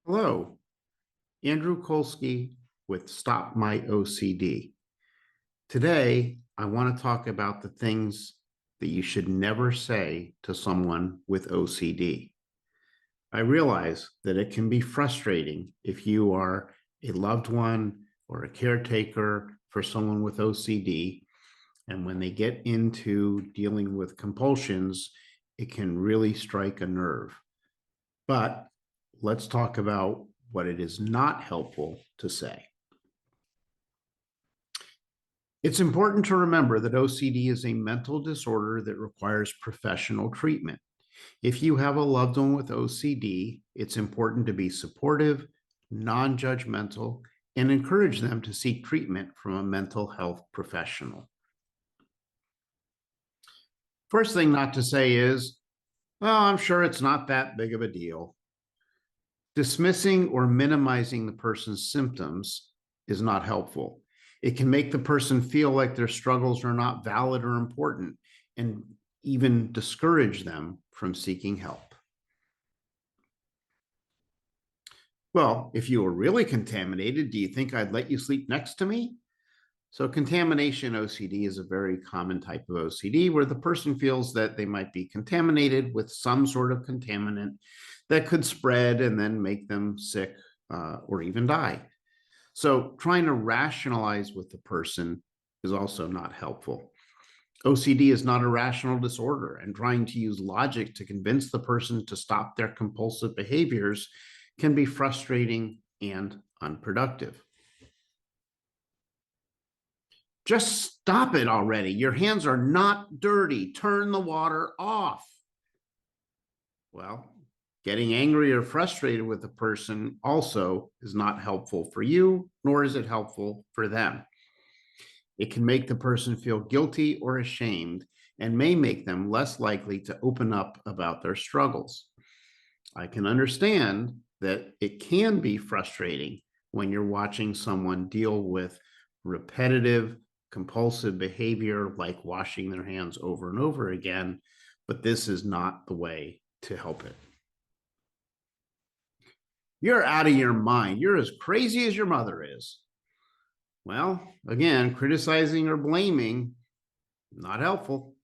Hello, Andrew Kolsky with Stop My OCD. Today, I want to talk about the things that you should never say to someone with OCD. I realize that it can be frustrating if you are a loved one or a caretaker for someone with OCD. And when they get into dealing with compulsions, it can really strike a nerve. But let's talk about what it is not helpful to say. It's important to remember that OCD is a mental disorder that requires professional treatment. If you have a loved one with OCD, it's important to be supportive, non-judgmental, and encourage them to seek treatment from a mental health professional. First thing not to say is, "Oh, I'm sure it's not that big of a deal." Dismissing or minimizing the person's symptoms is not helpful. It can make the person feel like their struggles are not valid or important and even discourage them from seeking help. "Well, if you were really contaminated, do you think I'd let you sleep next to me?" So contamination OCD is a very common type of OCD where the person feels that they might be contaminated with some sort of contaminant that could spread and then make them sick or even die. So trying to rationalize with the person is also not helpful. OCD is not a rational disorder, and trying to use logic to convince the person to stop their compulsive behaviors can be frustrating and unproductive. "Just stop it already. Your hands are not dirty. Turn the water off." Well, getting angry or frustrated with the person also is not helpful for you, nor is it helpful for them. It can make the person feel guilty or ashamed and may make them less likely to open up about their struggles. I can understand that it can be frustrating when you're watching someone deal with repetitive, compulsive behavior like washing their hands over and over again, but this is not the way to help it. "You're out of your mind. You're as crazy as your mother is." Well, again, criticizing or blaming, not helpful.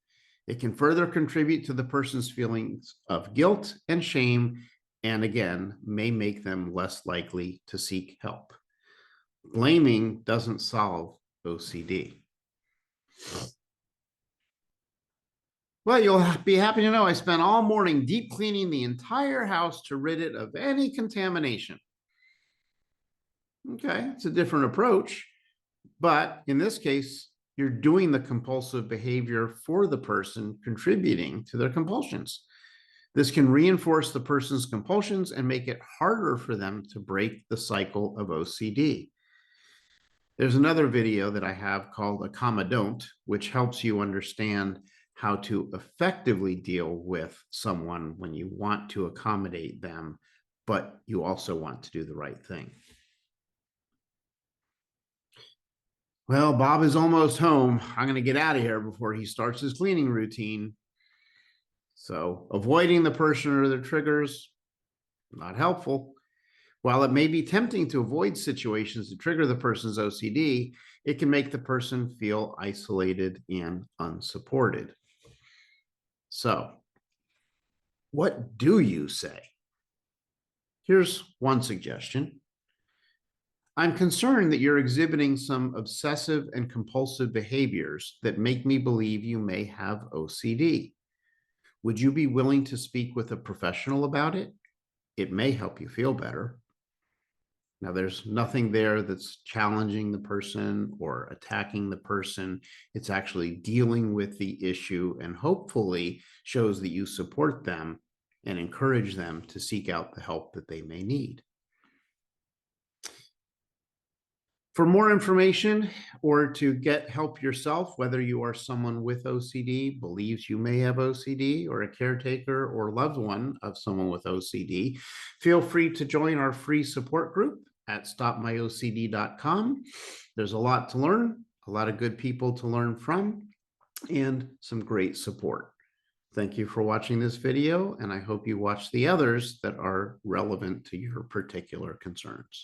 It can further contribute to the person's feelings of guilt and shame, and again, may make them less likely to seek help. Blaming doesn't solve OCD. "Well, you'll be happy to know I spent all morning deep cleaning the entire house to rid it of any contamination." Okay, it's a different approach, but in this case, you're doing the compulsive behavior for the person contributing to their compulsions. This can reinforce the person's compulsions and make it harder for them to break the cycle of OCD. There's another video that I have called A Comma Don't, which helps you understand how to effectively deal with someone when you want to accommodate them, but you also want to do the right thing. "Well, Bob is almost home. I'm going to get out of here before he starts his cleaning routine." So avoiding the person or their triggers, not helpful. While it may be tempting to avoid situations that trigger the person's OCD, it can make the person feel isolated and unsupported. So, what do you say? Here's one suggestion. "I'm concerned that you're exhibiting some obsessive and compulsive behaviors that make me believe you may have OCD. Would you be willing to speak with a professional about it? It may help you feel better." Now, there's nothing there that's challenging the person or attacking the person. It's actually dealing with the issue and hopefully shows that you support them and encourage them to seek out the help that they may need. For more information or to get help yourself, whether you are someone with OCD, believes you may have OCD, or a caretaker or loved one of someone with OCD, feel free to join our free support group at stopmyocd.com. There's a lot to learn, a lot of good people to learn from, and some great support. Thank you for watching this video, and I hope you watch the others that are relevant to your particular concerns.